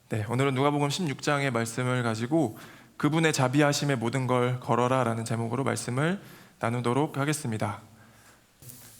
네, 오늘은 누가복음 16장의 말씀을 가지고 그분의 자비하심의 모든 걸 걸어라 라는 제목으로 말씀을 나누도록 하겠습니다.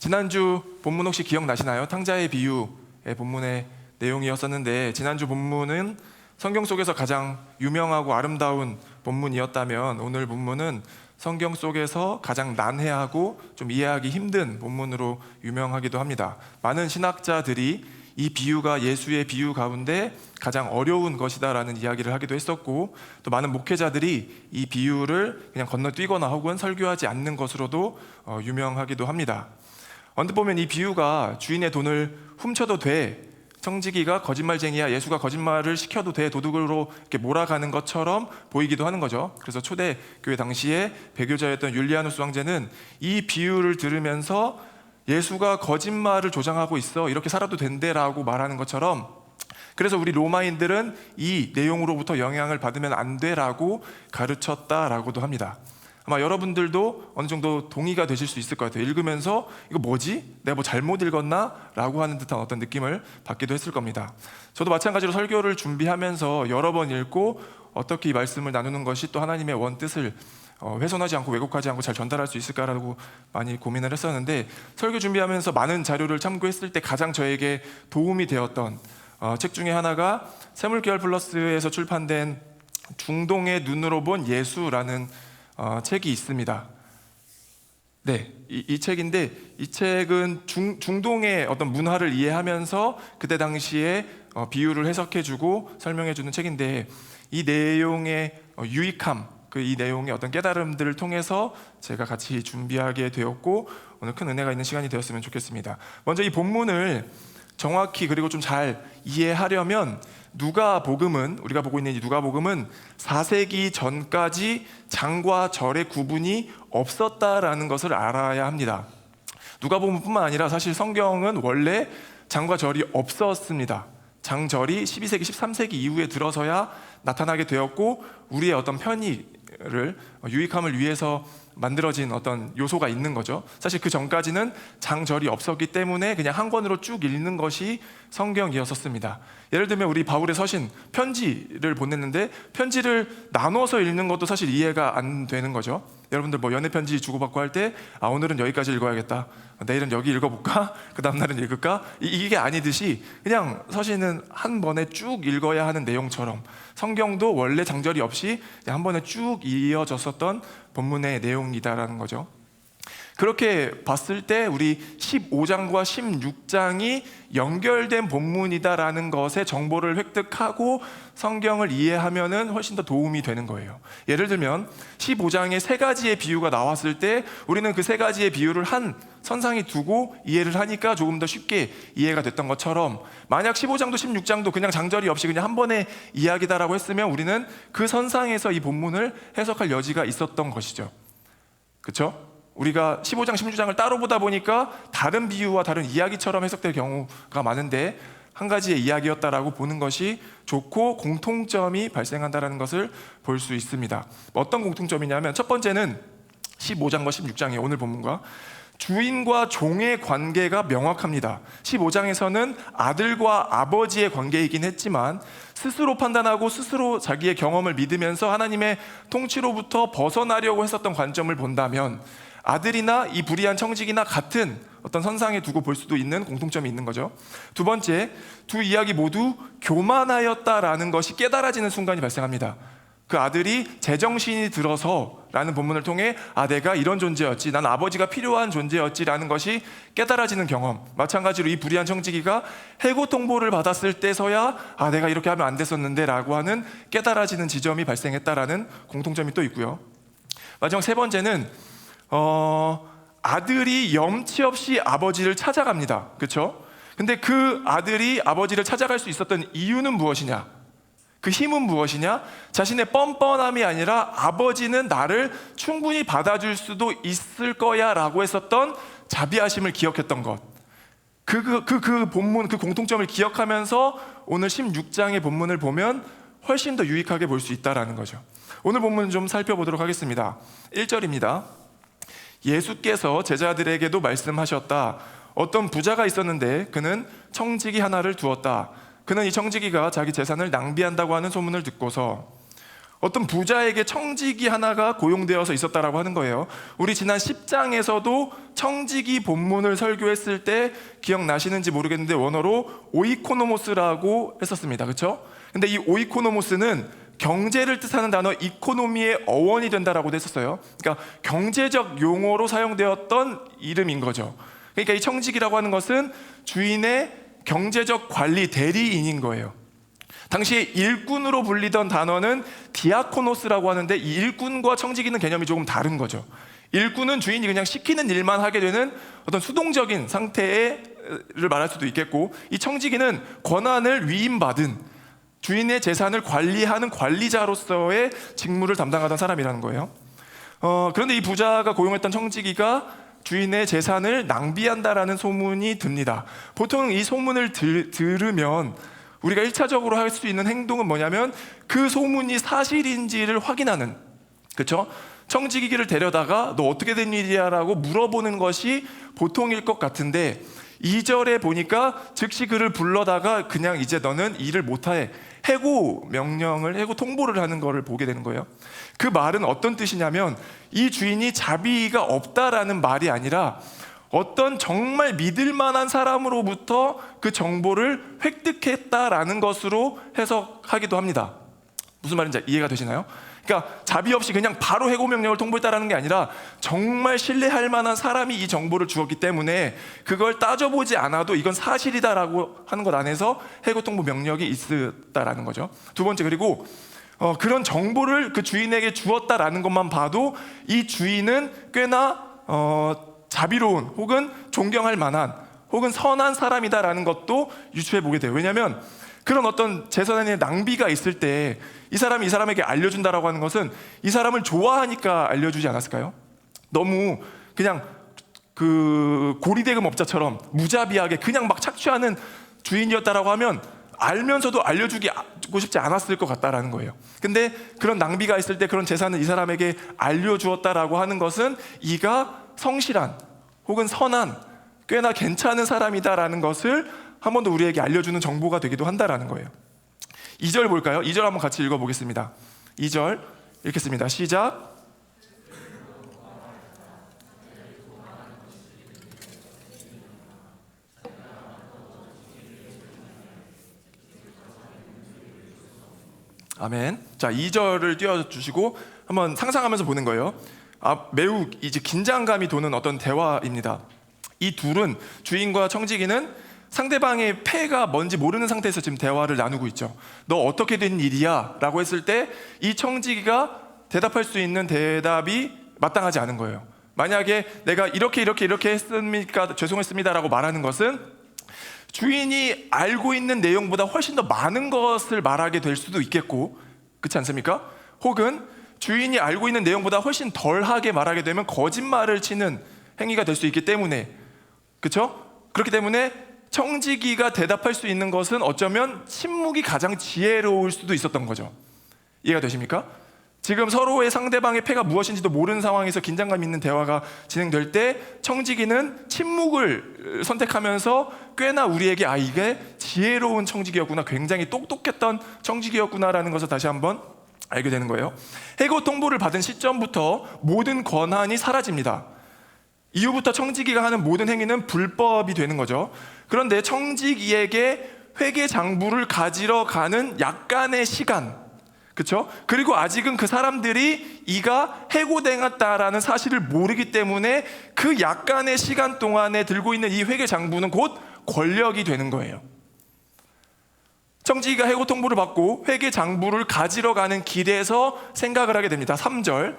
지난주 본문 혹시 기억나시나요? 탕자의 비유의 본문의 내용이었었는데, 지난주 본문은 성경 속에서 가장 유명하고 아름다운 본문이었다면, 오늘 본문은 성경 속에서 가장 난해하고 좀 이해하기 힘든 본문으로 유명하기도 합니다. 많은 신학자들이 이 비유가 예수의 비유 가운데 가장 어려운 것이다라는 이야기를 하기도 했었고, 또 많은 목회자들이 이 비유를 그냥 건너뛰거나 혹은 설교하지 않는 것으로도 유명하기도 합니다. 언뜻 보면 이 비유가 주인의 돈을 훔쳐도 돼, 청지기가 거짓말쟁이야, 예수가 거짓말을 시켜도 돼, 도둑으로 이렇게 몰아가는 것처럼 보이기도 하는 거죠. 그래서 초대 교회 당시에 배교자였던 율리아누스 황제는 이 비유를 들으면서 예수가 거짓말을 조장하고 있어, 이렇게 살아도 된대라고 말하는 것처럼, 그래서 우리 로마인들은 이 내용으로부터 영향을 받으면 안 돼라고 가르쳤다라고도 합니다. 아마 여러분들도 어느 정도 동의가 되실 수 있을 것 같아요. 읽으면서 이거 뭐지? 내가 뭐 잘못 읽었나? 라고 하는 듯한 어떤 느낌을 받기도 했을 겁니다. 저도 마찬가지로 설교를 준비하면서 여러 번 읽고 어떻게 이 말씀을 나누는 것이 또 하나님의 원뜻을 훼손하지 않고 왜곡하지 않고 잘 전달할 수 있을까라고 많이 고민을 했었는데, 설교 준비하면서 많은 자료를 참고했을 때 가장 저에게 도움이 되었던 책 중에 하나가 세물계열 플러스에서 출판된 중동의 눈으로 본 예수라는 책이 있습니다. 네, 이 책인데, 이 책은 중동의 어떤 문화를 이해하면서 그때 당시에 비유를 해석해주고 설명해주는 책인데, 이 내용의 유익함, 이 내용의 어떤 깨달음들을 통해서 제가 같이 준비하게 되었고, 오늘 큰 은혜가 있는 시간이 되었으면 좋겠습니다. 먼저 이 본문을 정확히 그리고 좀 잘 이해하려면 누가복음은, 우리가 보고 있는 이 누가복음은 4세기 전까지 장과 절의 구분이 없었다라는 것을 알아야 합니다. 누가복음뿐만 아니라 사실 성경은 원래 장과 절이 없었습니다. 장절이 12세기, 13세기 이후에 들어서야 나타나게 되었고, 우리의 어떤 편의를, 유익함을 위해서 만들어진 어떤 요소가 있는 거죠. 사실 그 전까지는 장절이 없었기 때문에 그냥 한 권으로 쭉 읽는 것이 성경이었었습니다. 예를 들면 우리 바울의 서신, 편지를 보냈는데 편지를 나눠서 읽는 것도 사실 이해가 안 되는 거죠. 여러분들 뭐 연애 편지 주고받고 할 때 오늘은 여기까지 읽어야겠다, 내일은 여기 읽어볼까, 그 다음날은 읽을까, 이게 아니듯이 그냥 서신은 한 번에 쭉 읽어야 하는 내용처럼 성경도 원래 장절이 없이 한 번에 쭉 이어졌었던 본문의 내용이다라는 거죠. 그렇게 봤을 때 우리 15장과 16장이 연결된 본문이다라는 것의 정보를 획득하고 성경을 이해하면은 훨씬 더 도움이 되는 거예요. 예를 들면 15장에 세 가지의 비유가 나왔을 때 우리는 그 세 가지의 비유를 한 선상에 두고 이해를 하니까 조금 더 쉽게 이해가 됐던 것처럼, 만약 15장도 16장도 그냥 장절이 없이 그냥 한 번의 이야기다라고 했으면 우리는 그 선상에서 이 본문을 해석할 여지가 있었던 것이죠. 그렇죠? 우리가 15장, 16장을 따로 보다 보니까 다른 비유와 다른 이야기처럼 해석될 경우가 많은데, 한 가지의 이야기였다라고 보는 것이 좋고 공통점이 발생한다는 것을 볼 수 있습니다. 어떤 공통점이냐면, 첫 번째는 15장과 16장의 오늘 본문과 주인과 종의 관계가 명확합니다. 15장에서는 아들과 아버지의 관계이긴 했지만 스스로 판단하고 스스로 자기의 경험을 믿으면서 하나님의 통치로부터 벗어나려고 했었던 관점을 본다면, 아들이나 이 불의한 청지기나 같은 어떤 선상에 두고 볼 수도 있는 공통점이 있는 거죠. 두 번째, 두 이야기 모두 교만하였다라는 것이 깨달아지는 순간이 발생합니다. 그 아들이 제정신이 들어서 라는 본문을 통해 내가 이런 존재였지, 난 아버지가 필요한 존재였지 라는 것이 깨달아지는 경험. 마찬가지로 이 불의한 청지기가 해고 통보를 받았을 때서야 내가 이렇게 하면 안 됐었는데 라고 하는 깨달아지는 지점이 발생했다라는 공통점이 또 있고요. 마지막 세 번째는 아들이 염치 없이 아버지를 찾아갑니다. 그렇죠? 근데 그 아들이 아버지를 찾아갈 수 있었던 이유는 무엇이냐? 그 힘은 무엇이냐? 자신의 뻔뻔함이 아니라 아버지는 나를 충분히 받아줄 수도 있을 거야 라고 했었던 자비하심을 기억했던 것. 그 본문, 그 공통점을 기억하면서 오늘 16장의 본문을 보면 훨씬 더 유익하게 볼 수 있다는 거죠. 오늘 본문 좀 살펴보도록 하겠습니다. 1절입니다. 예수께서 제자들에게도 말씀하셨다. 어떤 부자가 있었는데 그는 청지기 하나를 두었다. 그는 이 청지기가 자기 재산을 낭비한다고 하는 소문을 듣고서 어떤 부자에게 청지기 하나가 고용되어서 있었다라고 하는 거예요. 우리 지난 10장에서도 청지기 본문을 설교했을 때 기억나시는지 모르겠는데 원어로 오이코노모스라고 했었습니다. 그렇죠? 근데 이 오이코노모스는 경제를 뜻하는 단어 이코노미의 어원이 된다라고 했었어요. 그러니까 경제적 용어로 사용되었던 이름인 거죠. 그러니까 이 청지기라고 하는 것은 주인의 경제적 관리 대리인인 거예요. 당시에 일꾼으로 불리던 단어는 디아코노스라고 하는데 이 일꾼과 청지기는 개념이 조금 다른 거죠. 일꾼은 주인이 그냥 시키는 일만 하게 되는 어떤 수동적인 상태를 말할 수도 있겠고, 이 청지기는 권한을 위임받은 주인의 재산을 관리하는 관리자로서의 직무를 담당하던 사람이라는 거예요. 그런데 이 부자가 고용했던 청지기가 주인의 재산을 낭비한다라는 소문이 듭니다. 보통 이 소문을 들으면 우리가 1차적으로 할 수 있는 행동은 뭐냐면 그 소문이 사실인지를 확인하는, 그렇죠? 청지기를 데려다가 너 어떻게 된 일이야 라고 물어보는 것이 보통일 것 같은데 2절에 보니까 즉시 그를 불러다가 그냥 이제 너는 일을 못해 해고 통보를 하는 것을 보게 되는 거예요. 그 말은 어떤 뜻이냐면 이 주인이 자비가 없다라는 말이 아니라 어떤 정말 믿을 만한 사람으로부터 그 정보를 획득했다라는 것으로 해석하기도 합니다. 무슨 말인지 이해가 되시나요? 그러니까 자비 없이 그냥 바로 해고 명령을 통보했다라는 게 아니라 정말 신뢰할 만한 사람이 이 정보를 주었기 때문에 그걸 따져보지 않아도 이건 사실이다라고 하는 것 안에서 해고 통보 명령이 있었다라는 거죠. 두 번째, 그리고 그런 정보를 그 주인에게 주었다라는 것만 봐도 이 주인은 꽤나 자비로운 혹은 존경할 만한 혹은 선한 사람이다라는 것도 유추해 보게 돼요. 왜냐하면 그런 어떤 재산의 낭비가 있을 때 이 사람이 이 사람에게 알려준다라고 하는 것은 이 사람을 좋아하니까 알려주지 않았을까요? 너무 그냥 그 고리대금업자처럼 무자비하게 그냥 막 착취하는 주인이었다라고 하면 알면서도 알려주고 싶지 않았을 것 같다라는 거예요. 근데 그런 낭비가 있을 때 그런 재산을 이 사람에게 알려주었다라고 하는 것은 이가 성실한 혹은 선한 꽤나 괜찮은 사람이다라는 것을 한 번 더 우리에게 알려주는 정보가 되기도 한다라는 거예요. 2절 볼까요? 2절 한번 같이 읽어보겠습니다. 2절 읽겠습니다. 시작. 아멘. 자, 2절을 띄워주시고 한번 상상하면서 보는 거예요. 매우 이제 긴장감이 도는 어떤 대화입니다. 이 둘은, 주인과 청지기는 상대방의 패가 뭔지 모르는 상태에서 지금 대화를 나누고 있죠. 너 어떻게 된 일이야? 라고 했을 때 이 청지기가 대답할 수 있는 대답이 마땅하지 않은 거예요. 만약에 내가 이렇게 했습니까? 죄송했습니다 라고 말하는 것은 주인이 알고 있는 내용보다 훨씬 더 많은 것을 말하게 될 수도 있겠고, 그렇지 않습니까? 혹은 주인이 알고 있는 내용보다 훨씬 덜하게 말하게 되면 거짓말을 치는 행위가 될 수 있기 때문에, 그렇죠? 그렇기 때문에 청지기가 대답할 수 있는 것은 어쩌면 침묵이 가장 지혜로울 수도 있었던 거죠. 이해가 되십니까? 지금 서로의 상대방의 패가 무엇인지도 모르는 상황에서 긴장감 있는 대화가 진행될 때 청지기는 침묵을 선택하면서 꽤나 우리에게 이게 지혜로운 청지기였구나, 굉장히 똑똑했던 청지기였구나라는 것을 다시 한번 알게 되는 거예요. 해고 통보를 받은 시점부터 모든 권한이 사라집니다. 이후부터 청지기가 하는 모든 행위는 불법이 되는 거죠. 그런데 청지기에게 회계 장부를 가지러 가는 약간의 시간, 그렇죠? 그리고 아직은 그 사람들이 이가 해고당했다라는 사실을 모르기 때문에 그 약간의 시간 동안에 들고 있는 이 회계 장부는 곧 권력이 되는 거예요. 청지기가 해고 통보를 받고 회계 장부를 가지러 가는 길에서 생각을 하게 됩니다. 3절.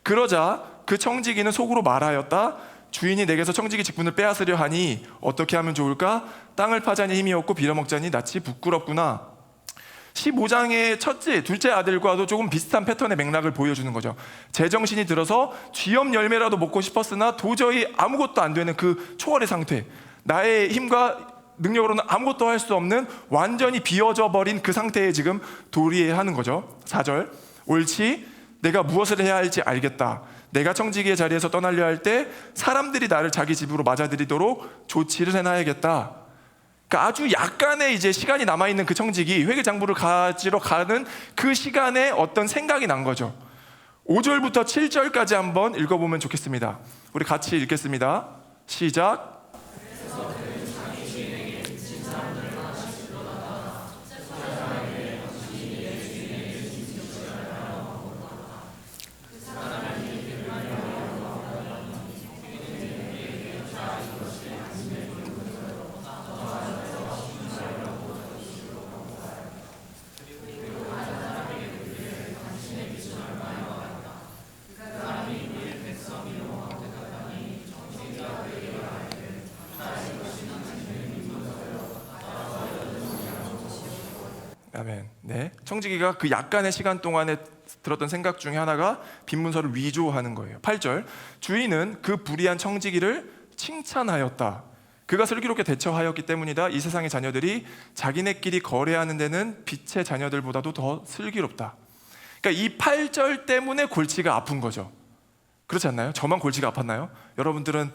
그러자 그 청지기는 속으로 말하였다. 주인이 내게서 청지기 직분을 빼앗으려 하니 어떻게 하면 좋을까? 땅을 파자니 힘이 없고 빌어먹자니 낯이 부끄럽구나. 15장의 첫째, 둘째 아들과도 조금 비슷한 패턴의 맥락을 보여주는 거죠. 제정신이 들어서 쥐염 열매라도 먹고 싶었으나 도저히 아무것도 안 되는 그 초월의 상태, 나의 힘과 능력으로는 아무것도 할 수 없는 완전히 비어져 버린 그 상태에 지금 도리하는 거죠. 4절. 옳지, 내가 무엇을 해야 할지 알겠다. 내가 청지기의 자리에서 떠나려 할 때 사람들이 나를 자기 집으로 맞아들이도록 조치를 해놔야겠다. 그러니까 아주 약간의 이제 시간이 남아 있는 그 청직이 회개 장부를 가지러 가는 그 시간에 어떤 생각이 난 거죠. 5절부터 7절까지 한번 읽어보면 좋겠습니다. 우리 같이 읽겠습니다. 시작. 아멘. 네. 청지기가 그 약간의 시간 동안에 들었던 생각 중에 하나가 빈 문서를 위조하는 거예요. 8절. 주인은 그 불의한 청지기를 칭찬하였다. 그가 슬기롭게 대처하였기 때문이다. 이 세상의 자녀들이 자기네끼리 거래하는 데는 빛의 자녀들보다도 더 슬기롭다. 그러니까 이 8절 때문에 골치가 아픈 거죠. 그렇지 않나요? 저만 골치가 아팠나요? 여러분들은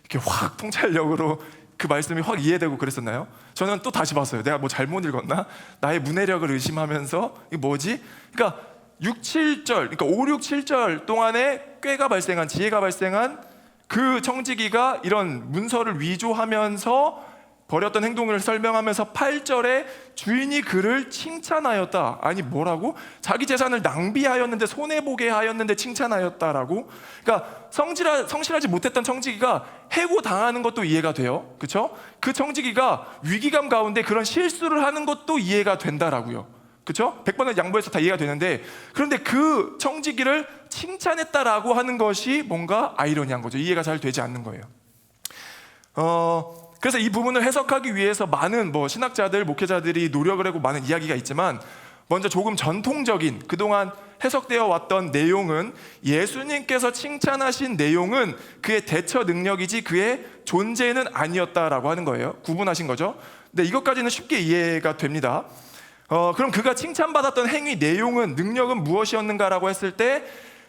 이렇게 확 통찰력으로 그 말씀이 확 이해되고 그랬었나요? 저는 또 다시 봤어요. 내가 뭐 잘못 읽었나? 나의 문해력을 의심하면서 이게 뭐지? 그러니까 6, 7절, 그러니까 5, 6, 7절 동안에 꾀가 발생한, 지혜가 발생한 그 청지기가 이런 문서를 위조하면서 벌였던 행동을 설명하면서 8절에 주인이 그를 칭찬하였다. 아니 뭐라고? 자기 재산을 낭비하였는데 손해보게 하였는데 칭찬하였다라고? 그러니까 성실하지 못했던 청지기가 해고당하는 것도 이해가 돼요. 그렇죠? 그 청지기가 위기감 가운데 그런 실수를 하는 것도 이해가 된다라고요. 그렇죠? 100번을 양보해서 다 이해가 되는데, 그런데 그 청지기를 칭찬했다라고 하는 것이 뭔가 아이러니한 거죠. 이해가 잘 되지 않는 거예요. 그래서 이 부분을 해석하기 위해서 많은 신학자들, 목회자들이 노력을 하고 많은 이야기가 있지만, 먼저 조금 전통적인 그동안 해석되어 왔던 내용은 예수님께서 칭찬하신 내용은 그의 대처 능력이지 그의 존재는 아니었다라고 하는 거예요. 구분하신 거죠. 근데 이것까지는 쉽게 이해가 됩니다. 그럼 그가 칭찬받았던 행위 내용은, 능력은 무엇이었는가라고 했을 때,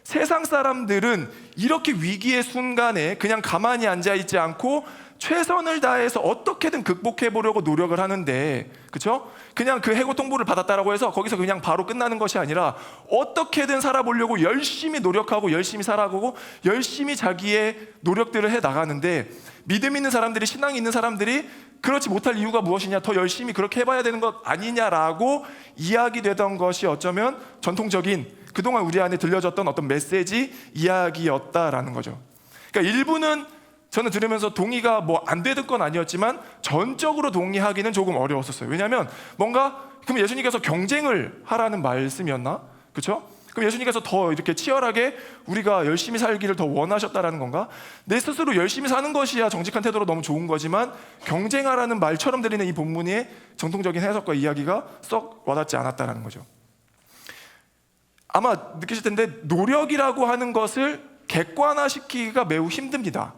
세상 사람들은 이렇게 위기의 순간에 그냥 가만히 앉아있지 않고 최선을 다해서 어떻게든 극복해 보려고 노력을 하는데, 그렇죠? 그냥 그 해고 통보를 받았다라고 해서 거기서 그냥 바로 끝나는 것이 아니라 어떻게든 살아보려고 열심히 노력하고 열심히 살아가고 열심히 자기의 노력들을 해 나가는데, 믿음 있는 사람들이, 신앙이 있는 사람들이 그렇지 못할 이유가 무엇이냐, 더 열심히 그렇게 해봐야 되는 것 아니냐라고 이야기되던 것이 어쩌면 전통적인 그동안 우리 안에 들려졌던 어떤 메시지 이야기였다라는 거죠. 그러니까 일부는 저는 들으면서 동의가 안 되던 건 아니었지만 전적으로 동의하기는 조금 어려웠었어요. 왜냐하면 그럼 예수님께서 경쟁을 하라는 말씀이었나? 그렇죠? 그럼 예수님께서 더 이렇게 치열하게 우리가 열심히 살기를 더 원하셨다라는 건가? 내 스스로 열심히 사는 것이야 정직한 태도로 너무 좋은 거지만, 경쟁하라는 말처럼 들리는 이 본문의 정통적인 해석과 이야기가 썩 와닿지 않았다라는 거죠. 아마 느끼실 텐데, 노력이라고 하는 것을 객관화시키기가 매우 힘듭니다.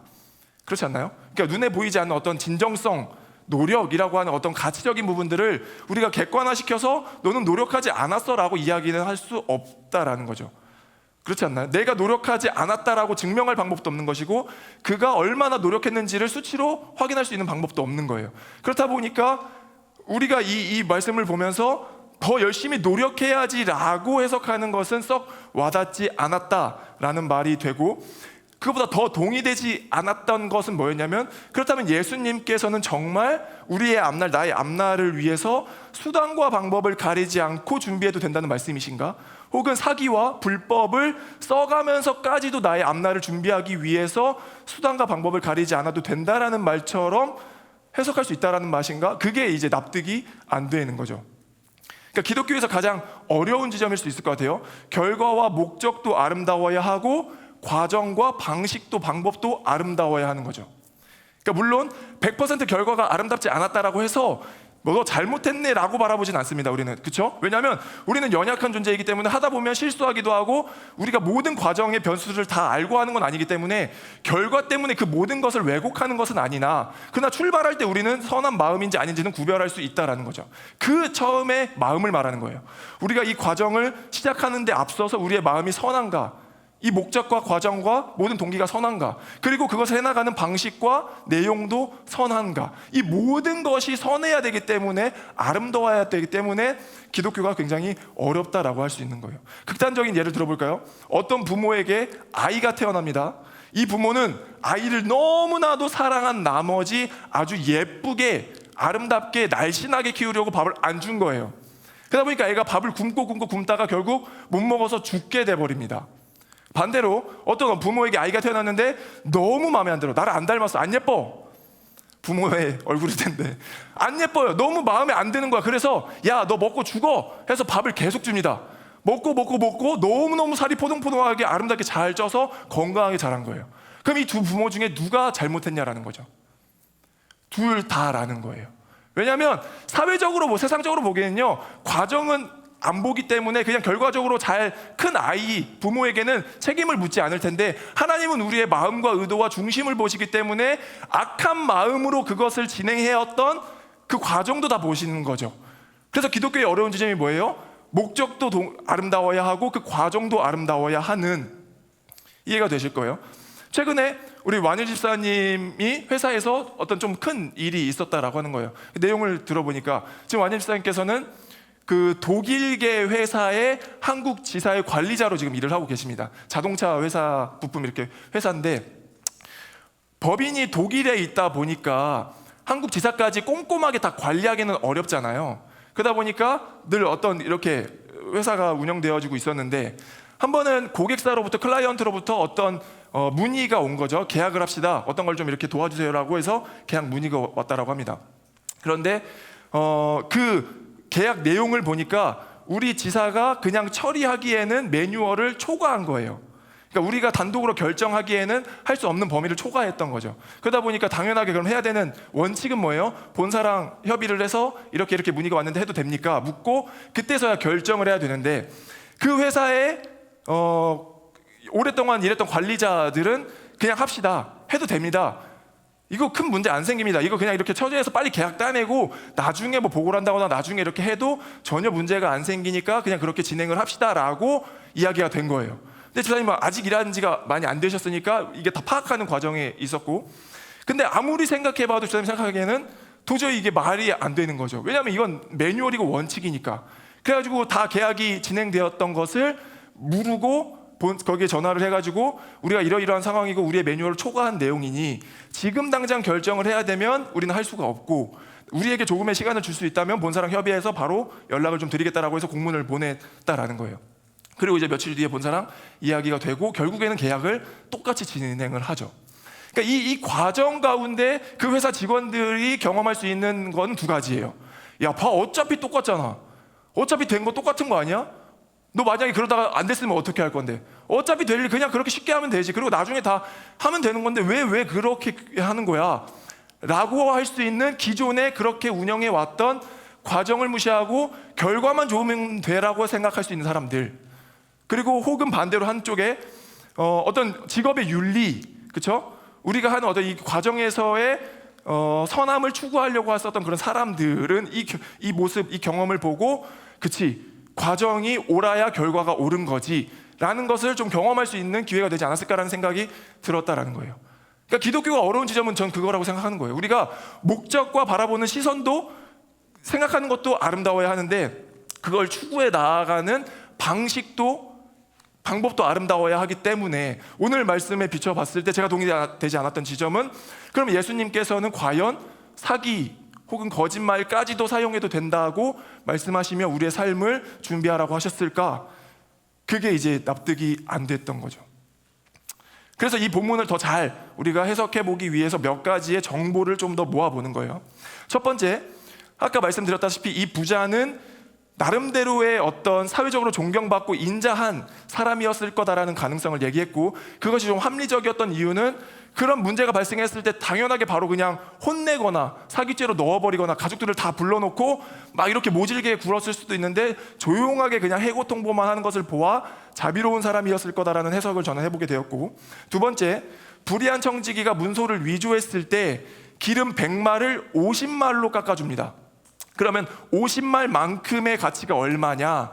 그렇지 않나요? 그러니까 눈에 보이지 않는 어떤 진정성, 노력이라고 하는 어떤 가치적인 부분들을 우리가 객관화시켜서 너는 노력하지 않았어 라고 이야기는 할 수 없다라는 거죠. 그렇지 않나요? 내가 노력하지 않았다라고 증명할 방법도 없는 것이고, 그가 얼마나 노력했는지를 수치로 확인할 수 있는 방법도 없는 거예요. 그렇다 보니까 우리가 이 말씀을 보면서 더 열심히 노력해야지라고 해석하는 것은 썩 와닿지 않았다라는 말이 되고, 그보다 더 동의되지 않았던 것은 뭐였냐면, 그렇다면 예수님께서는 정말 우리의 앞날, 나의 앞날을 위해서 수단과 방법을 가리지 않고 준비해도 된다는 말씀이신가? 혹은 사기와 불법을 써가면서까지도 나의 앞날을 준비하기 위해서 수단과 방법을 가리지 않아도 된다라는 말처럼 해석할 수 있다라는 말인가? 그게 이제 납득이 안 되는 거죠. 그러니까 기독교에서 가장 어려운 지점일 수 있을 것 같아요. 결과와 목적도 아름다워야 하고 과정과 방식도, 방법도 아름다워야 하는 거죠. 그러니까 물론 100% 결과가 아름답지 않았다라고 해서 너 잘못했네 라고 바라보진 않습니다. 우리는. 그렇죠? 왜냐하면 우리는 연약한 존재이기 때문에 하다 보면 실수하기도 하고, 우리가 모든 과정의 변수를 다 알고 하는 건 아니기 때문에 결과 때문에 그 모든 것을 왜곡하는 것은 아니나, 그러나 출발할 때 우리는 선한 마음인지 아닌지는 구별할 수 있다라는 거죠. 그 처음에 마음을 말하는 거예요. 우리가 이 과정을 시작하는 데 앞서서 우리의 마음이 선한가, 이 목적과 과정과 모든 동기가 선한가, 그리고 그것을 해나가는 방식과 내용도 선한가, 이 모든 것이 선해야 되기 때문에, 아름다워야 되기 때문에 기독교가 굉장히 어렵다라고 할 수 있는 거예요. 극단적인 예를 들어볼까요? 어떤 부모에게 아이가 태어납니다. 이 부모는 아이를 너무나도 사랑한 나머지 아주 예쁘게 아름답게 날씬하게 키우려고 밥을 안 준 거예요. 그러다 보니까 애가 밥을 굶다가 결국 못 먹어서 죽게 돼버립니다. 반대로 어떤 부모에게 아이가 태어났는데 너무 마음에 안 들어, 나를 안 닮았어, 안 예뻐. 부모의 얼굴일 텐데 안 예뻐요, 너무 마음에 안 드는 거야. 그래서 야, 너 먹고 죽어 해서 밥을 계속 줍니다. 먹고 너무너무 살이 포동포동하게 아름답게 잘 쪄서 건강하게 자란 거예요. 그럼 이 두 부모 중에 누가 잘못했냐라는 거죠. 둘 다라는 거예요. 왜냐하면 사회적으로 세상적으로 보기에는요, 과정은 안 보기 때문에 그냥 결과적으로 잘 큰 아이 부모에게는 책임을 묻지 않을 텐데, 하나님은 우리의 마음과 의도와 중심을 보시기 때문에 악한 마음으로 그것을 진행해왔던 그 과정도 다 보시는 거죠. 그래서 기독교의 어려운 지점이 뭐예요? 목적도 아름다워야 하고 그 과정도 아름다워야 하는, 이해가 되실 거예요. 최근에 우리 완일 집사님이 회사에서 어떤 좀 큰 일이 있었다라고 하는 거예요. 그 내용을 들어보니까 지금 완일 집사님께서는 그 독일계 회사의 한국 지사의 관리자로 지금 일을 하고 계십니다. 자동차 회사 부품 이렇게 회사인데, 법인이 독일에 있다 보니까 한국 지사까지 꼼꼼하게 다 관리하기는 어렵잖아요. 그러다 보니까 늘 어떤 이렇게 회사가 운영되어지고 있었는데, 한 번은 고객사로부터, 클라이언트로부터 어떤 문의가 온 거죠. 계약을 합시다, 어떤 걸 좀 이렇게 도와주세요라고 해서 계약 문의가 왔다라고 합니다. 그런데 그 계약 내용을 보니까 우리 지사가 그냥 처리하기에는 매뉴얼을 초과한 거예요. 그러니까 우리가 단독으로 결정하기에는 할 수 없는 범위를 초과했던 거죠. 그러다 보니까 당연하게 그럼 해야 되는 원칙은 뭐예요? 본사랑 협의를 해서 이렇게 문의가 왔는데 해도 됩니까? 묻고 그때서야 결정을 해야 되는데, 그 회사에 오랫동안 일했던 관리자들은 그냥 합시다, 해도 됩니다, 이거 큰 문제 안 생깁니다, 이거 그냥 이렇게 처리해서 빨리 계약 따내고 나중에 뭐 보고를 한다거나 나중에 이렇게 해도 전혀 문제가 안 생기니까 그냥 그렇게 진행을 합시다라고 이야기가 된 거예요. 근데 집사님은 아직 일한 지가 많이 안 되셨으니까 이게 다 파악하는 과정에 있었고, 근데 아무리 생각해봐도 집사님 생각하기에는 도저히 이게 말이 안 되는 거죠. 왜냐하면 이건 매뉴얼이고 원칙이니까. 그래가지고 다 계약이 진행되었던 것을 무르고 거기에 전화를 해가지고 우리가 이러이러한 상황이고 우리의 매뉴얼을 초과한 내용이니 지금 당장 결정을 해야 되면 우리는 할 수가 없고, 우리에게 조금의 시간을 줄 수 있다면 본사랑 협의해서 바로 연락을 좀 드리겠다라고 해서 공문을 보냈다라는 거예요. 그리고 이제 며칠 뒤에 본사랑 이야기가 되고 결국에는 계약을 똑같이 진행을 하죠. 그러니까 이 과정 가운데 그 회사 직원들이 경험할 수 있는 건 두 가지예요. 야, 봐, 어차피 똑같잖아, 어차피 된 거 똑같은 거 아니야? 너 만약에 그러다가 안 됐으면 어떻게 할 건데? 어차피 될 일 그냥 그렇게 쉽게 하면 되지, 그리고 나중에 다 하면 되는 건데 왜 그렇게 하는 거야? 라고 할 수 있는, 기존에 그렇게 운영해 왔던 과정을 무시하고 결과만 좋으면 되라고 생각할 수 있는 사람들, 그리고 혹은 반대로 한쪽에 어떤 직업의 윤리, 그렇죠? 우리가 하는 어떤 이 과정에서의 선함을 추구하려고 했었던 그런 사람들은 이 모습, 이 경험을 보고 그치, 과정이 옳아야 결과가 옳은 거지 라는 것을 좀 경험할 수 있는 기회가 되지 않았을까라는 생각이 들었다라는 거예요. 그러니까 기독교가 어려운 지점은 전 그거라고 생각하는 거예요. 우리가 목적과 바라보는 시선도, 생각하는 것도 아름다워야 하는데 그걸 추구해 나아가는 방법도 아름다워야 하기 때문에 오늘 말씀에 비춰봤을 때 제가 동의되지 않았던 지점은, 그럼 예수님께서는 과연 사기 혹은 거짓말까지도 사용해도 된다고 말씀하시며 우리의 삶을 준비하라고 하셨을까? 그게 이제 납득이 안 됐던 거죠. 그래서 이 본문을 더 잘 우리가 해석해 보기 위해서 몇 가지의 정보를 좀 더 모아보는 거예요. 첫 번째, 아까 말씀드렸다시피 이 부자는 나름대로의 어떤 사회적으로 존경받고 인자한 사람이었을 거다라는 가능성을 얘기했고, 그것이 좀 합리적이었던 이유는 그런 문제가 발생했을 때 당연하게 바로 그냥 혼내거나 사기죄로 넣어버리거나 가족들을 다 불러놓고 막 이렇게 모질게 굴었을 수도 있는데 조용하게 그냥 해고통보만 하는 것을 보아 자비로운 사람이었을 거다라는 해석을 저는 해보게 되었고, 두 번째, 불의한 청지기가 문소를 위조했을 때 기름 100말을 50말로 깎아줍니다. 그러면 50말만큼의 가치가 얼마냐?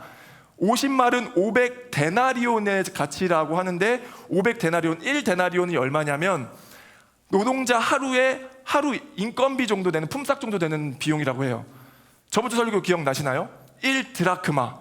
50말은 500데나리온의 가치라고 하는데 500데나리온, 1데나리온이 얼마냐면 노동자 하루 인건비 정도 되는, 품삯 정도 되는 비용이라고 해요. 저번 주 설교 기억나시나요? 1드라크마,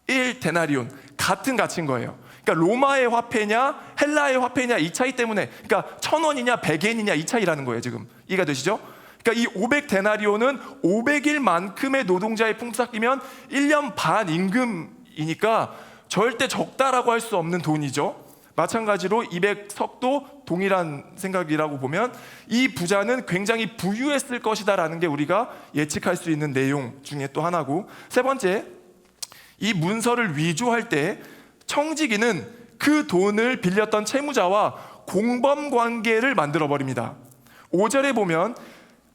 1데나리온, 같은 가치인 거예요. 그러니까 로마의 화폐냐 헬라의 화폐냐 이 차이 때문에, 그러니까 1,000원이냐 100엔이냐 이 차이라는 거예요. 지금 이해가 되시죠? 그러니까 이 500데나리온은 500일만큼의 노동자의 품삯이면 1년 반 임금이니까 절대 적다라고 할 수 없는 돈이죠. 마찬가지로 200석도 동일한 생각이라고 보면 이 부자는 굉장히 부유했을 것이다라는 게 우리가 예측할 수 있는 내용 중에 또 하나고, 세 번째, 이 문서를 위조할 때 청지기는 그 돈을 빌렸던 채무자와 공범 관계를 만들어 버립니다. 5절에 보면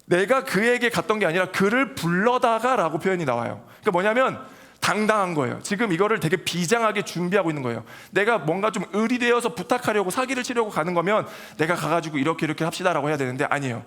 내가 그에게 갔던 게 아니라 그를 불러다가 라고 표현이 나와요. 그러니까 뭐냐면 당당한 거예요. 지금 이거를 되게 비장하게 준비하고 있는 거예요. 내가 뭔가 좀 의리되어서 부탁하려고 사기를 치려고 가는 거면 내가 가가지고 이렇게 합시다라고 해야 되는데 아니에요.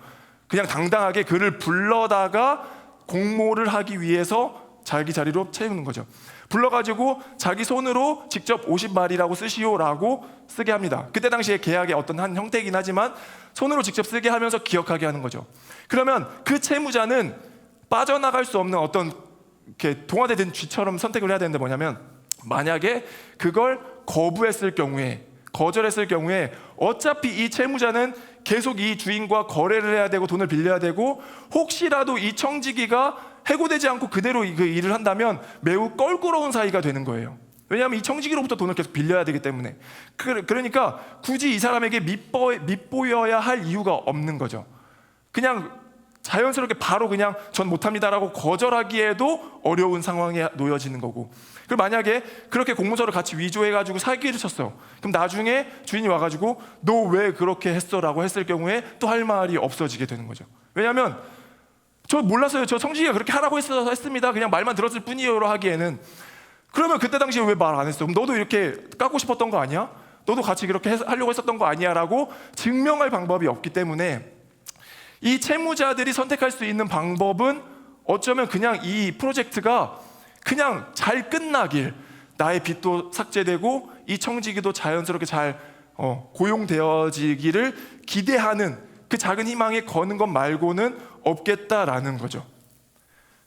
그냥 당당하게 그를 불러다가 공모를 하기 위해서 자기 자리로 채우는 거죠. 불러가지고 자기 손으로 직접 50말이라고 쓰시오라고 쓰게 합니다. 그때 당시에 계약의 어떤 한 형태이긴 하지만 손으로 직접 쓰게 하면서 기억하게 하는 거죠. 그러면 그 채무자는 빠져나갈 수 없는 어떤 이렇게 동화되던 쥐처럼 선택을 해야 되는데 뭐냐면, 만약에 그걸 거부했을 경우에, 거절했을 경우에 어차피 이 채무자는 계속 이 주인과 거래를 해야 되고 돈을 빌려야 되고, 혹시라도 이 청지기가 해고되지 않고 그대로 그 일을 한다면 매우 껄끄러운 사이가 되는 거예요. 왜냐하면 이 청지기로부터 돈을 계속 빌려야 되기 때문에. 그러니까 굳이 이 사람에게 밉보여야 할 이유가 없는 거죠. 그냥 자연스럽게 바로 그냥 전 못합니다라고 거절하기에도 어려운 상황에 놓여지는 거고, 그리고 만약에 그렇게 공문서를 같이 위조해가지고 사기를 쳤어. 그럼 나중에 주인이 와가지고 너 왜 그렇게 했어? 라고 했을 경우에 또 할 말이 없어지게 되는 거죠. 왜냐하면 저 몰랐어요. 저 청지기가 그렇게 하라고 했습니다. 그냥 말만 들었을 뿐이에요 하기에는, 그러면 그때 당시에 왜 말 안 했어? 그럼 너도 이렇게 깎고 싶었던 거 아니야? 너도 같이 그렇게 하려고 했었던 거 아니야? 라고 증명할 방법이 없기 때문에 이 채무자들이 선택할 수 있는 방법은 어쩌면 그냥 이 프로젝트가 그냥 잘 끝나길, 나의 빚도 삭제되고 이 청지기도 자연스럽게 잘 고용되어지기를 기대하는 그 작은 희망에 거는 것 말고는 없겠다라는 거죠.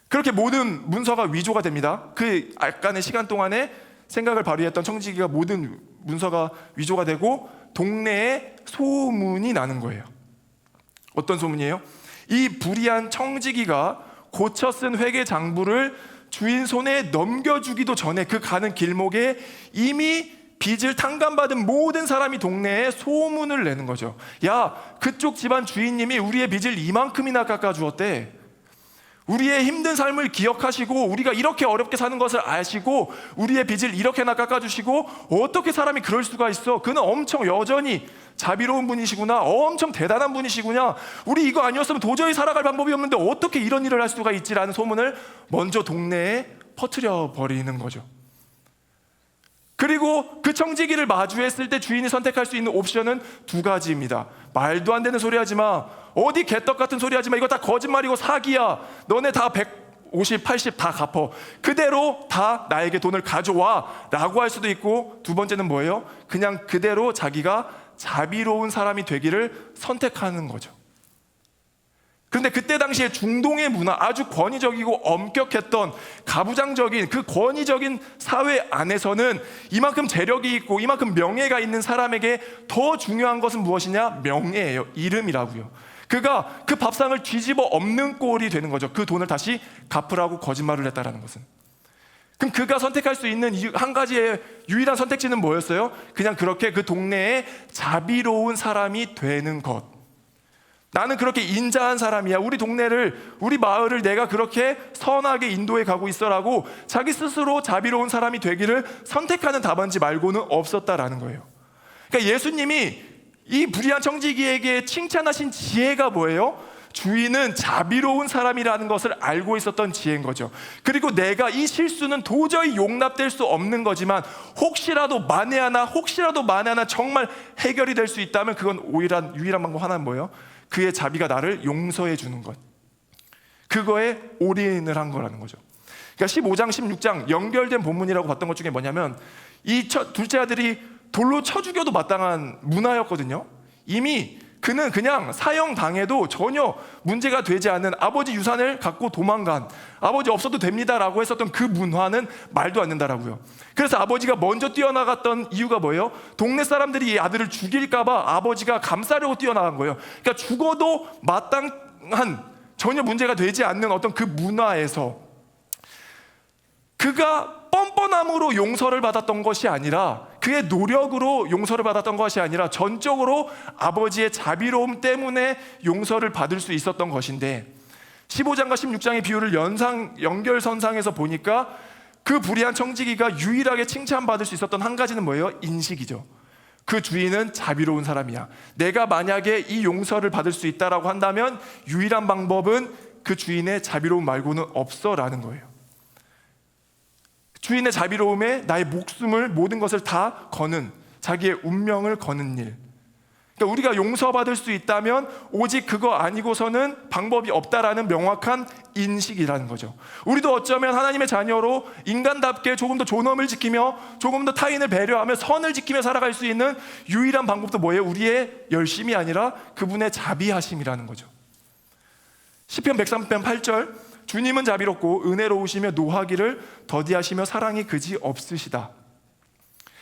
그렇게 모든 문서가 위조가 됩니다. 그 약간의 시간 동안에 생각을 발휘했던 청지기가 모든 문서가 위조가 되고 동네에 소문이 나는 거예요. 어떤 소문이에요? 이 불의한 청지기가 고쳐 쓴 회계 장부를 주인 손에 넘겨주기도 전에 그 가는 길목에 이미 빚을 탕감받은 모든 사람이 동네에 소문을 내는 거죠. 야, 그쪽 집안 주인님이 우리의 빚을 이만큼이나 깎아주었대. 우리의 힘든 삶을 기억하시고 우리가 이렇게 어렵게 사는 것을 아시고 우리의 빚을 이렇게나 깎아주시고, 어떻게 사람이 그럴 수가 있어? 그는 엄청 여전히 자비로운 분이시구나, 엄청 대단한 분이시구나, 우리 이거 아니었으면 도저히 살아갈 방법이 없는데 어떻게 이런 일을 할 수가 있지라는 소문을 먼저 동네에 퍼뜨려 버리는 거죠. 그리고 그 청지기를 마주했을 때 주인이 선택할 수 있는 옵션은 두 가지입니다. 말도 안 되는 소리 하지 마, 어디 개떡 같은 소리 하지 마, 이거 다 거짓말이고 사기야, 너네 다 150, 80 다 갚어, 그대로 다 나에게 돈을 가져와 라고 할 수도 있고, 두 번째는 뭐예요? 그냥 그대로 자기가 자비로운 사람이 되기를 선택하는 거죠. 그런데 그때 당시에 중동의 문화, 아주 권위적이고 엄격했던 가부장적인 그 권위적인 사회 안에서는 이만큼 재력이 있고 이만큼 명예가 있는 사람에게 더 중요한 것은 무엇이냐? 명예예요. 이름이라고요. 그가 그 밥상을 뒤집어 엎는 꼴이 되는 거죠. 그 돈을 다시 갚으라고 거짓말을 했다라는 것은. 그럼 그가 선택할 수 있는 한 가지의 유일한 선택지는 뭐였어요? 그냥 그렇게 그 동네에 자비로운 사람이 되는 것. 나는 그렇게 인자한 사람이야, 우리 동네를, 우리 마을을 내가 그렇게 선하게 인도해 가고 있어라고 자기 스스로 자비로운 사람이 되기를 선택하는 답안지 말고는 없었다라는 거예요. 그러니까 예수님이 이 불의한 청지기에게 칭찬하신 지혜가 뭐예요? 주인은 자비로운 사람이라는 것을 알고 있었던 지혜인 거죠. 그리고 내가 이 실수는 도저히 용납될 수 없는 거지만 혹시라도 만에 하나 정말 해결이 될 수 있다면 그건 유일한 방법 하나는 뭐예요? 그의 자비가 나를 용서해 주는 것, 그거에 올인을 한 거라는 거죠. 그러니까 15장, 16장 연결된 본문이라고 봤던 것 중에 뭐냐면 이 둘째 아들이 돌로 쳐 죽여도 마땅한 문화였거든요. 이미 그는 그냥 사형당해도 전혀 문제가 되지 않는 아버지 유산을 갖고 도망간, 아버지 없어도 됩니다라고 했었던 그 문화는 말도 안 된다라고요. 그래서 아버지가 먼저 뛰어나갔던 이유가 뭐예요? 동네 사람들이 이 아들을 죽일까 봐 아버지가 감싸려고 뛰어나간 거예요. 그러니까 죽어도 마땅한, 전혀 문제가 되지 않는 어떤 그 문화에서 그가 뻔뻔함으로 용서를 받았던 것이 아니라, 그의 노력으로 용서를 받았던 것이 아니라 전적으로 아버지의 자비로움 때문에 용서를 받을 수 있었던 것인데, 15장과 16장의 비유를 연결선상에서 보니까 그 불의한 청지기가 유일하게 칭찬받을 수 있었던 한 가지는 뭐예요? 인식이죠. 그 주인은 자비로운 사람이야. 내가 만약에 이 용서를 받을 수 있다라고 한다면 유일한 방법은 그 주인의 자비로움 말고는 없어라는 거예요. 주인의 자비로움에 나의 목숨을, 모든 것을 다 거는, 자기의 운명을 거는 일. 그러니까 우리가 용서받을 수 있다면 오직 그거 아니고서는 방법이 없다라는 명확한 인식이라는 거죠. 우리도 어쩌면 하나님의 자녀로 인간답게 조금 더 존엄을 지키며 조금 더 타인을 배려하며 선을 지키며 살아갈 수 있는 유일한 방법도 뭐예요? 우리의 열심이 아니라 그분의 자비하심이라는 거죠. 시편 103편 8절, 주님은 자비롭고 은혜로우시며 노하기를 더디하시며 사랑이 그지 없으시다.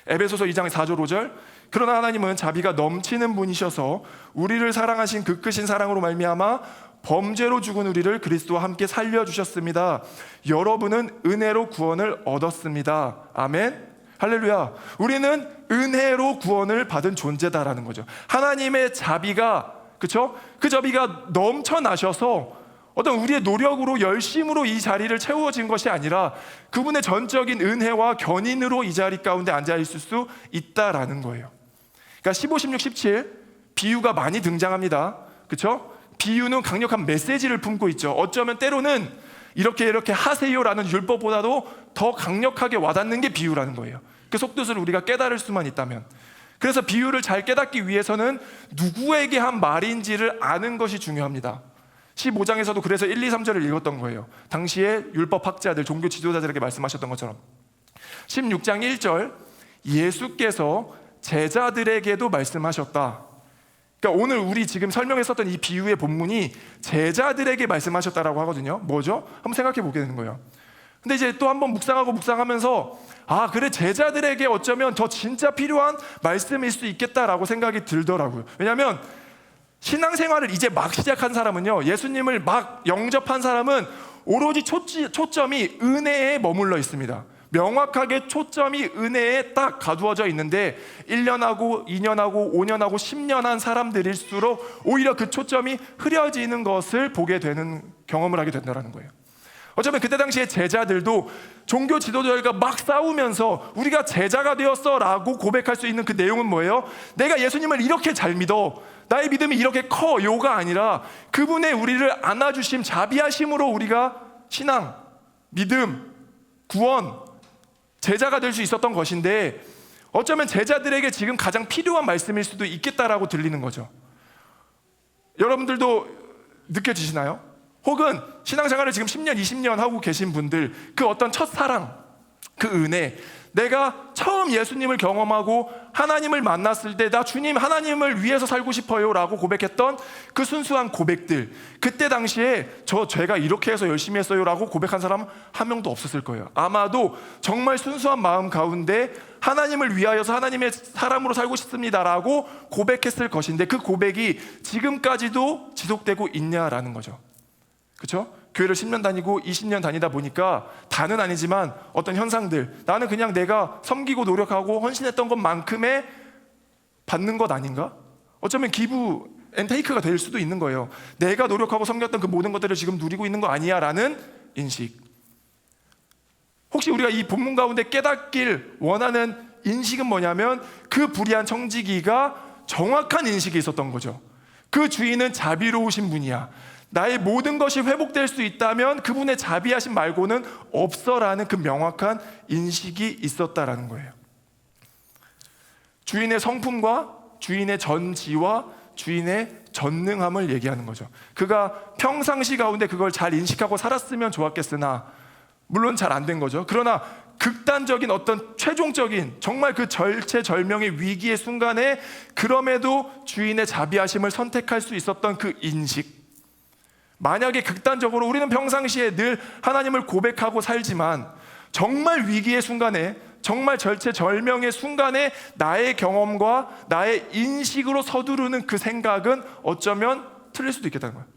에베소서 2장 4절 5절, 그러나 하나님은 자비가 넘치는 분이셔서 우리를 사랑하신 그 크신 사랑으로 말미암아 범죄로 죽은 우리를 그리스도와 함께 살려주셨습니다. 여러분은 은혜로 구원을 얻었습니다. 아멘. 할렐루야. 우리는 은혜로 구원을 받은 존재다라는 거죠. 하나님의 자비가, 그렇죠? 그 자비가 넘쳐나셔서 어떤 우리의 노력으로 열심으로 이 자리를 채워진 것이 아니라 그분의 전적인 은혜와 견인으로 이 자리 가운데 앉아 있을 수 있다라는 거예요. 그러니까 15, 16, 17 비유가 많이 등장합니다. 그렇죠? 비유는 강력한 메시지를 품고 있죠. 어쩌면 때로는 이렇게 하세요라는 율법보다도 더 강력하게 와닿는 게 비유라는 거예요. 그 속뜻을 우리가 깨달을 수만 있다면. 그래서 비유를 잘 깨닫기 위해서는 누구에게 한 말인지를 아는 것이 중요합니다. 15장에서도 그래서 1, 2, 3절을 읽었던 거예요. 당시에 율법학자들, 종교 지도자들에게 말씀하셨던 것처럼. 16장 1절, 예수께서 제자들에게도 말씀하셨다. 그러니까 오늘 우리 지금 설명했었던 이 비유의 본문이 제자들에게 말씀하셨다라고 하거든요. 뭐죠? 한번 생각해 보게 되는 거예요. 근데 이제 또 한번 묵상하면서 아, 그래, 제자들에게 어쩌면 더 진짜 필요한 말씀일 수 있겠다라고 생각이 들더라고요. 왜냐하면 신앙생활을 이제 막 시작한 사람은요, 예수님을 막 영접한 사람은 오로지 초점이 은혜에 머물러 있습니다. 명확하게 초점이 은혜에 딱 가두어져 있는데 1년하고 2년하고 5년하고 10년 한 사람들일수록 오히려 그 초점이 흐려지는 것을 보게 되는, 경험을 하게 된다는 거예요. 어쩌면 그때 당시에 제자들도 종교 지도자들과 막 싸우면서 우리가 제자가 되었어 라고 고백할 수 있는 그 내용은 뭐예요? 내가 예수님을 이렇게 잘 믿어, 나의 믿음이 이렇게 커, 요가 아니라 그분의 우리를 안아주심, 자비하심으로 우리가 신앙, 믿음, 구원, 제자가 될 수 있었던 것인데 어쩌면 제자들에게 지금 가장 필요한 말씀일 수도 있겠다라고 들리는 거죠. 여러분들도 느껴지시나요? 혹은 신앙생활을 지금 10년, 20년 하고 계신 분들, 그 어떤 첫사랑, 그 은혜, 내가 처음 예수님을 경험하고 하나님을 만났을 때 나 주님, 하나님을 위해서 살고 싶어요 라고 고백했던 그 순수한 고백들, 그때 당시에 저 죄가 이렇게 해서 열심히 했어요 라고 고백한 사람 한 명도 없었을 거예요. 아마도 정말 순수한 마음 가운데 하나님을 위하여서 하나님의 사람으로 살고 싶습니다 라고 고백했을 것인데 그 고백이 지금까지도 지속되고 있냐라는 거죠. 그렇죠? 교회를 10년 다니고 20년 다니다 보니까 다는 아니지만 어떤 현상들, 나는 그냥 내가 섬기고 노력하고 헌신했던 것만큼의 받는 것 아닌가? 어쩌면 기부 앤테이크가 될 수도 있는 거예요. 내가 노력하고 섬겼던 그 모든 것들을 지금 누리고 있는 거 아니야 라는 인식. 혹시 우리가 이 본문 가운데 깨닫길 원하는 인식은 뭐냐면 그 불의한 청지기가 정확한 인식이 있었던 거죠. 그 주인은 자비로우신 분이야. 나의 모든 것이 회복될 수 있다면 그분의 자비하심 말고는 없어라는 그 명확한 인식이 있었다라는 거예요. 주인의 성품과 주인의 전지와 주인의 전능함을 얘기하는 거죠. 그가 평상시 가운데 그걸 잘 인식하고 살았으면 좋았겠으나 물론 잘 안 된 거죠. 그러나 극단적인 어떤 최종적인 정말 그 절체절명의 위기의 순간에 그럼에도 주인의 자비하심을 선택할 수 있었던 그 인식, 만약에 극단적으로 우리는 평상시에 늘 하나님을 고백하고 살지만 정말 위기의 순간에, 정말 절체절명의 순간에 나의 경험과 나의 인식으로 서두르는 그 생각은 어쩌면 틀릴 수도 있겠다는 거예요.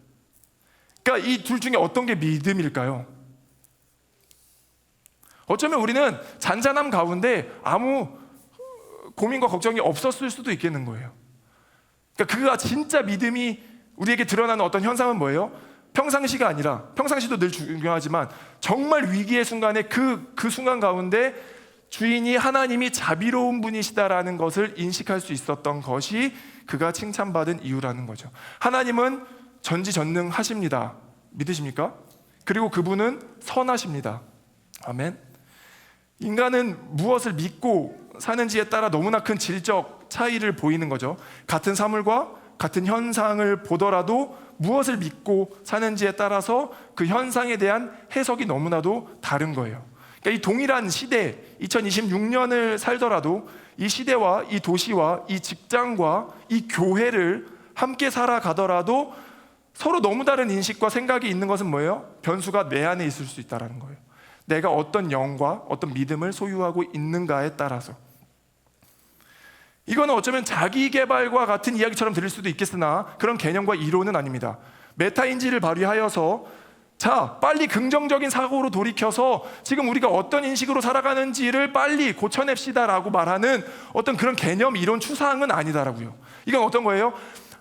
그러니까 이 둘 중에 어떤 게 믿음일까요? 어쩌면 우리는 잔잔함 가운데 아무 고민과 걱정이 없었을 수도 있겠는 거예요. 그러니까 그가 진짜 믿음이 우리에게 드러나는 어떤 현상은 뭐예요? 평상시가 아니라, 평상시도 늘 중요하지만 정말 위기의 순간에 그 순간 가운데 주인이 하나님이 자비로운 분이시다라는 것을 인식할 수 있었던 것이 그가 칭찬받은 이유라는 거죠. 하나님은 전지전능하십니다. 믿으십니까? 그리고 그분은 선하십니다. 아멘. 인간은 무엇을 믿고 사는지에 따라 너무나 큰 질적 차이를 보이는 거죠. 같은 사물과 같은 현상을 보더라도 무엇을 믿고 사는지에 따라서 그 현상에 대한 해석이 너무나도 다른 거예요. 그러니까 이 동일한 시대, 2026년을 살더라도 이 시대와 이 도시와 이 직장과 이 교회를 함께 살아가더라도 서로 너무 다른 인식과 생각이 있는 것은 뭐예요? 변수가 내 안에 있을 수 있다는 거예요. 내가 어떤 영과 어떤 믿음을 소유하고 있는가에 따라서. 이거는 어쩌면 자기개발과 같은 이야기처럼 들릴 수도 있겠으나 그런 개념과 이론은 아닙니다. 메타인지를 발휘하여서 자, 빨리 긍정적인 사고로 돌이켜서 지금 우리가 어떤 인식으로 살아가는지를 빨리 고쳐냅시다라고 말하는 어떤 그런 개념, 이론, 추상은 아니다라고요. 이건 어떤 거예요?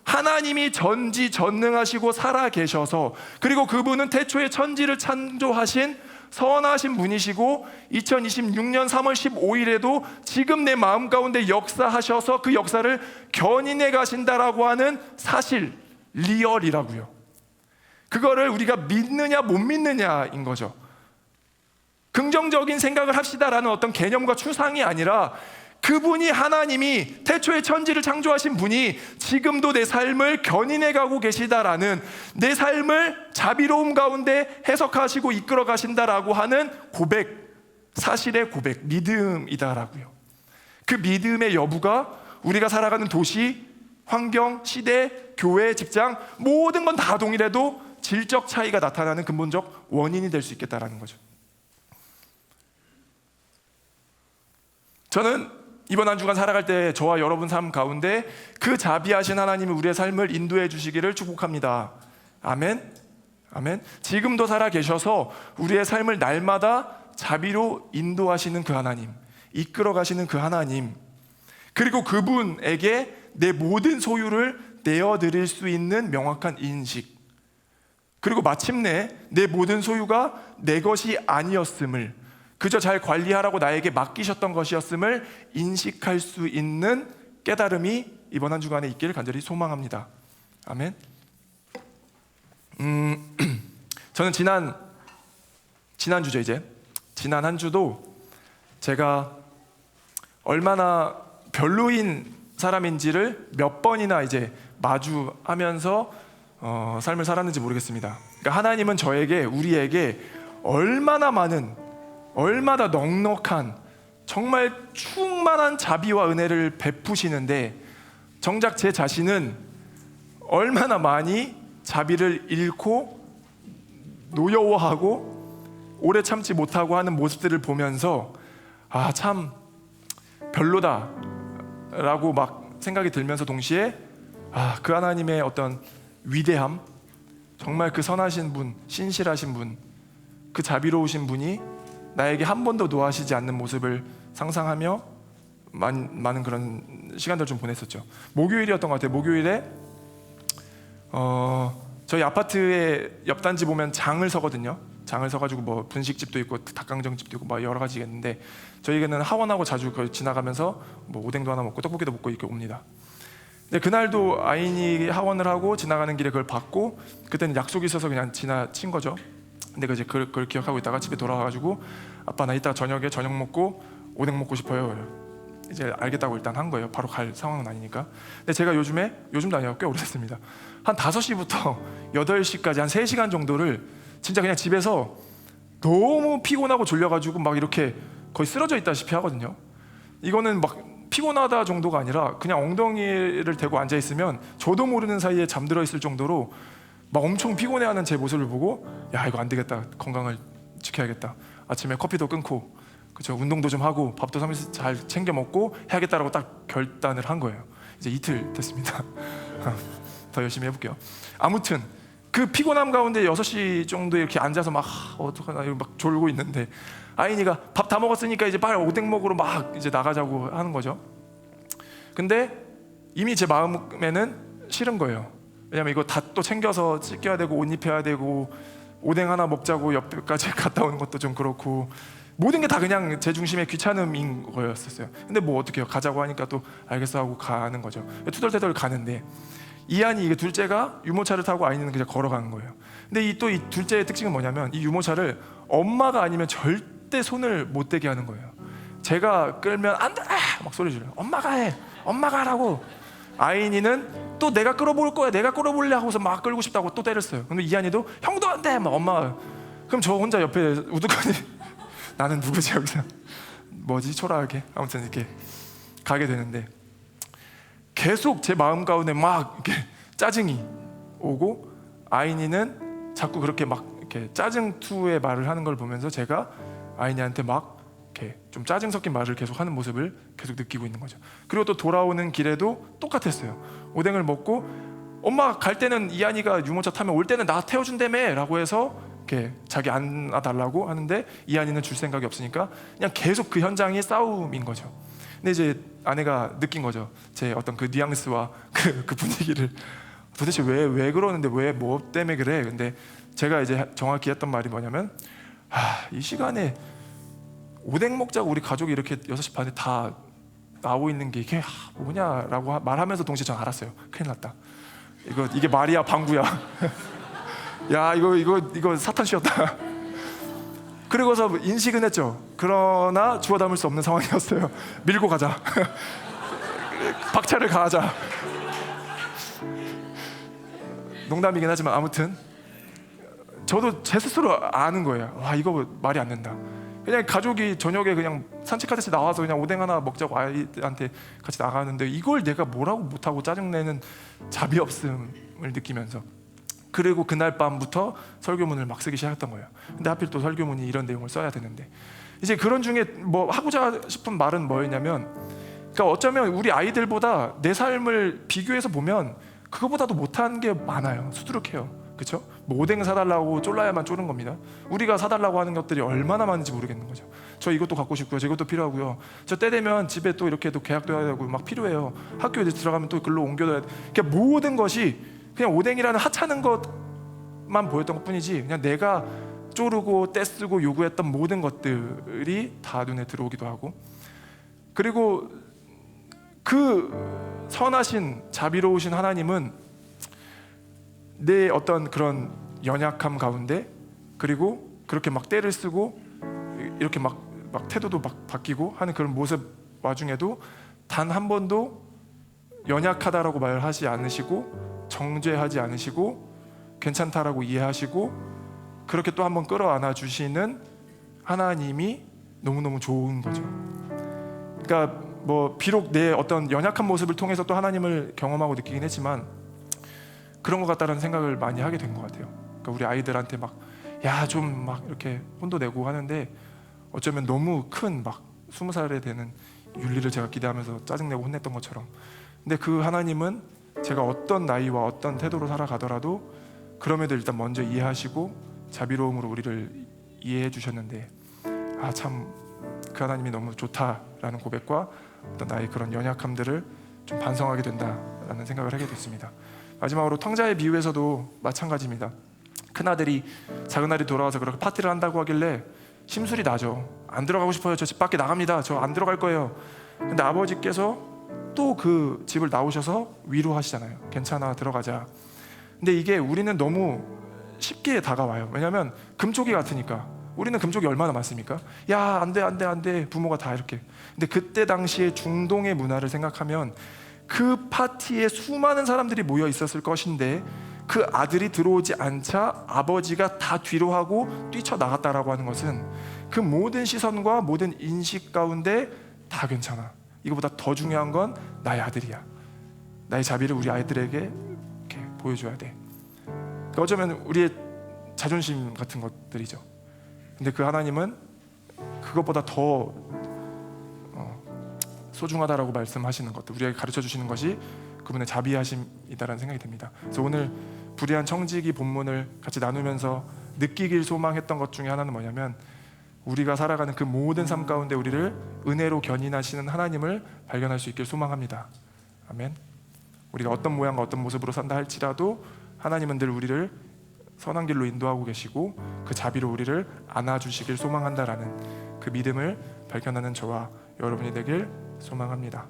하나님이 전지전능하시고 살아계셔서, 그리고 그분은 태초에 천지를 창조하신 선하신 분이시고 2026년 3월 15일에도 지금 내 마음 가운데 역사하셔서 그 역사를 견인해 가신다라고 하는 사실, 리얼이라고요. 그거를 우리가 믿느냐 못 믿느냐인 거죠. 긍정적인 생각을 합시다라는 어떤 개념과 추상이 아니라 그분이, 하나님이 태초에 천지를 창조하신 분이 지금도 내 삶을 견인해 가고 계시다라는, 내 삶을 자비로움 가운데 해석하시고 이끌어 가신다라고 하는 고백, 사실의 고백, 믿음이다라고요. 그 믿음의 여부가 우리가 살아가는 도시, 환경, 시대, 교회, 직장 모든 건 다 동일해도 질적 차이가 나타나는 근본적 원인이 될 수 있겠다라는 거죠. 저는 이번 한 주간 살아갈 때 저와 여러분 삶 가운데 그 자비하신 하나님이 우리의 삶을 인도해 주시기를 축복합니다. 아멘. 아멘. 지금도 살아 계셔서 우리의 삶을 날마다 자비로 인도하시는 그 하나님, 이끌어 가시는 그 하나님, 그리고 그분에게 내 모든 소유를 내어드릴 수 있는 명확한 인식, 그리고 마침내 내 모든 소유가 내 것이 아니었음을, 그저 잘 관리하라고 나에게 맡기셨던 것이었음을 인식할 수 있는 깨달음이 이번 한 주간에 있기를 간절히 소망합니다. 아멘. 저는 지난주죠, 이제 지난 한 주도 제가 얼마나 별로인 사람인지를 몇 번이나 이제 마주하면서 삶을 살았는지 모르겠습니다. 그러니까 하나님은 저에게, 우리에게 얼마나 많은, 얼마나 넉넉한, 정말 충만한 자비와 은혜를 베푸시는데 정작 제 자신은 얼마나 많이 자비를 잃고 노여워하고 오래 참지 못하고 하는 모습들을 보면서 아, 참 별로다 라고 막 생각이 들면서 동시에 그 하나님의 어떤 위대함, 정말 그 선하신 분, 신실하신 분, 그 자비로우신 분이 나에게 한 번도 노하시지 않는 모습을 상상하며 많은 그런 시간들을 좀 보냈었죠. 목요일이었던 것 같아요. 목요일에 저희 아파트의 옆 단지 보면 장을 서거든요. 장을 서가지고 뭐 분식집도 있고 닭강정집도 있고 막 여러 가지 있는데 저희는 하원하고 자주 지나가면서 뭐 오뎅도 하나 먹고 떡볶이도 먹고 이렇게 옵니다. 근데 그날도 아인이 하원을 하고 지나가는 길에 그걸 봤고 그때는 약속이 있어서 그냥 지나친 거죠. 근데 그걸 기억하고 있다가 집에 돌아와가지고 아빠, 나 이따 저녁에 저녁 먹고 오뎅 먹고 싶어요. 이제 알겠다고 일단 한 거예요. 바로 갈 상황은 아니니까. 근데 제가 요즘도 아니고 꽤 오래됐습니다. 한 5시부터 8시까지 한 3시간 정도를 진짜 그냥 집에서 너무 피곤하고 졸려가지고 막 이렇게 거의 쓰러져 있다시피 하거든요. 이거는 막 피곤하다 정도가 아니라 그냥 엉덩이를 대고 앉아 있으면 저도 모르는 사이에 잠들어 있을 정도로 막 엄청 피곤해하는 제 모습을 보고 야, 이거 안 되겠다, 건강을 지켜야겠다, 아침에 커피도 끊고 그쵸, 운동도 좀 하고 밥도 잘 챙겨 먹고 해야겠다라고 딱 결단을 한 거예요. 이제 이틀 됐습니다. 더 열심히 해볼게요. 아무튼 그 피곤함 가운데 6시 정도에 이렇게 앉아서 막 어떡하나 이거 막 졸고 있는데 아이니가 밥 다 먹었으니까 이제 빨리 오뎅 먹으러 막 이제 나가자고 하는 거죠. 근데 이미 제 마음에는 싫은 거예요. 왜냐면 이거 다 또 챙겨서 씻겨야 되고 옷 입혀야 되고 오뎅 하나 먹자고 옆에까지 갔다 오는 것도 좀 그렇고 모든 게 다 그냥 제 중심의 귀찮음인 거였었어요. 근데 뭐 어떡해요, 가자고 하니까 또 알겠어 하고 가는 거죠. 투덜투덜 가는데 이한이, 이게 둘째가 유모차를 타고 아이는 그냥 걸어가는 거예요. 근데 이 둘째의 특징은 뭐냐면 이 유모차를 엄마가 아니면 절대 손을 못 대게 하는 거예요. 제가 끌면 안 돼! 막 소리 지르요. 엄마가 해! 엄마가 하라고! 아이니는 또 내가 끌어볼 거야, 내가 끌어볼래 하고서 막 끌고 싶다고 또 때렸어요. 근데 이한이도 형도 안 돼! 막 엄마가. 그럼 저 혼자 옆에 우두커니 나는 누구지 여기서? 뭐지? 초라하게. 아무튼 이렇게 가게 되는데 계속 제 마음 가운데 막 이렇게 짜증이 오고 아이니는 자꾸 그렇게 막 이렇게 짜증투의 말을 하는 걸 보면서 제가 아이니한테 막 이렇게 좀 짜증 섞인 말을 계속 하는 모습을 계속 느끼고 있는 거죠. 그리고 또 돌아오는 길에도 똑같았어요. 오뎅을 먹고 엄마 갈 때는 이한이가 유모차 타면 올 때는 나 태워준다며 라고 해서 이렇게 자기 안아달라고 하는데 이한이는 줄 생각이 없으니까 그냥 계속 그 현장이 싸움인 거죠. 근데 이제 아내가 느낀 거죠. 제 어떤 그 뉘앙스와 그 분위기를 도대체 왜 그러는데 왜 뭐 때문에 그래? 근데 제가 이제 정확히 했던 말이 뭐냐면 이 시간에 오뎅 먹자고 우리 가족이 이렇게 6시 반에 다 나오고 있는 게 이게 뭐냐라고 말하면서 동시에 전 알았어요. 큰일 났다. 이게 말이야 방구야. 야 이거 사탄 씌웠다. 그리고서 인식은 했죠. 그러나 주워 담을 수 없는 상황이었어요. 밀고 가자. 박차를 가하자. 농담이긴 하지만 아무튼 저도 제 스스로 아는 거예요. 와, 이거 말이 안 된다. 그냥 가족이 저녁에 그냥 산책하듯이 나와서 그냥 오뎅 하나 먹자고 아이한테 같이 나가는데 이걸 내가 뭐라고 못하고 짜증내는 자비 없음을 느끼면서, 그리고 그날 밤부터 설교문을 막 쓰기 시작했던 거예요. 근데 하필 또 설교문이 이런 내용을 써야 되는데, 이제 그런 중에 뭐 하고자 싶은 말은 뭐였냐면, 그러니까 어쩌면 우리 아이들보다 내 삶을 비교해서 보면 그거보다도 못한 게 많아요. 수두룩해요. 그렇죠? 뭐 오뎅 사달라고 쫄라야만 쫄은 겁니다. 우리가 사달라고 하는 것들이 얼마나 많은지 모르겠는 거죠. 저 이것도 갖고 싶고요, 저 이것도 필요하고요, 저 때 되면 집에 또 이렇게 또 계약도 해야 되고 막 필요해요. 학교에 들어가면 또 글로 옮겨둬야 돼. 그러니까 모든 것이 그냥 오뎅이라는 하찮은 것만 보였던 것뿐이지, 그냥 내가 쪼르고 떼쓰고 요구했던 모든 것들이 다 눈에 들어오기도 하고, 그리고 그 선하신 자비로우신 하나님은 내 어떤 그런 연약함 가운데, 그리고 그렇게 막 때를 쓰고 이렇게 막 태도도 막 바뀌고 하는 그런 모습 와중에도 단 한 번도 연약하다라고 말하지 않으시고 정죄하지 않으시고 괜찮다라고 이해하시고 그렇게 또 한 번 끌어안아 주시는 하나님이 너무너무 좋은 거죠. 그러니까 뭐 비록 내 어떤 연약한 모습을 통해서 또 하나님을 경험하고 느끼긴 했지만 그런 것 같다는 생각을 많이 하게 된 것 같아요. 그러니까 우리 아이들한테 막 야 좀 막 이렇게 혼도 내고 하는데 어쩌면 너무 큰 막 20살에 되는 윤리를 제가 기대하면서 짜증내고 혼냈던 것처럼, 근데 그 하나님은 제가 어떤 나이와 어떤 태도로 살아가더라도 그럼에도 일단 먼저 이해하시고 자비로움으로 우리를 이해해 주셨는데, 참 그 하나님이 너무 좋다라는 고백과 어떤 나의 그런 연약함들을 좀 반성하게 된다라는 생각을 하게 됐습니다. 마지막으로 탕자의 비유에서도 마찬가지입니다. 큰아들이 작은아들이 돌아와서 그렇게 파티를 한다고 하길래 심술이 나죠. 안 들어가고 싶어요. 저 집 밖에 나갑니다. 저 안 들어갈 거예요. 근데 아버지께서 또 그 집을 나오셔서 위로하시잖아요. 괜찮아, 들어가자. 근데 이게 우리는 너무 쉽게 다가와요. 왜냐하면 금쪽이 같으니까. 우리는 금쪽이 얼마나 많습니까? 야, 안 돼, 안 돼, 안 돼. 부모가 다 이렇게. 근데 그때 당시에 중동의 문화를 생각하면 그 파티에 수많은 사람들이 모여 있었을 것인데 그 아들이 들어오지 않자 아버지가 다 뒤로 하고 뛰쳐나갔다라고 하는 것은 그 모든 시선과 모든 인식 가운데 다 괜찮아, 이거보다 더 중요한 건 나의 아들이야, 나의 자비를 우리 아이들에게 이렇게 보여줘야 돼. 그러니까 어쩌면 우리의 자존심 같은 것들이죠. 근데 그 하나님은 그것보다 더 소중하다라고 말씀하시는 것들, 우리에게 가르쳐 주시는 것이 그분의 자비하심이다라는 생각이 듭니다. 그래서 오늘 불의한 청지기 본문을 같이 나누면서 느끼길 소망했던 것 중에 하나는 뭐냐면, 우리가 살아가는 그 모든 삶 가운데 우리를 은혜로 견인하시는 하나님을 발견할 수 있길 소망합니다. 아멘. 우리가 어떤 모양과 어떤 모습으로 산다 할지라도 하나님은 늘 우리를 선한 길로 인도하고 계시고 그 자비로 우리를 안아주시길 소망한다라는 그 믿음을 발견하는 저와 여러분이 되길 소망합니다.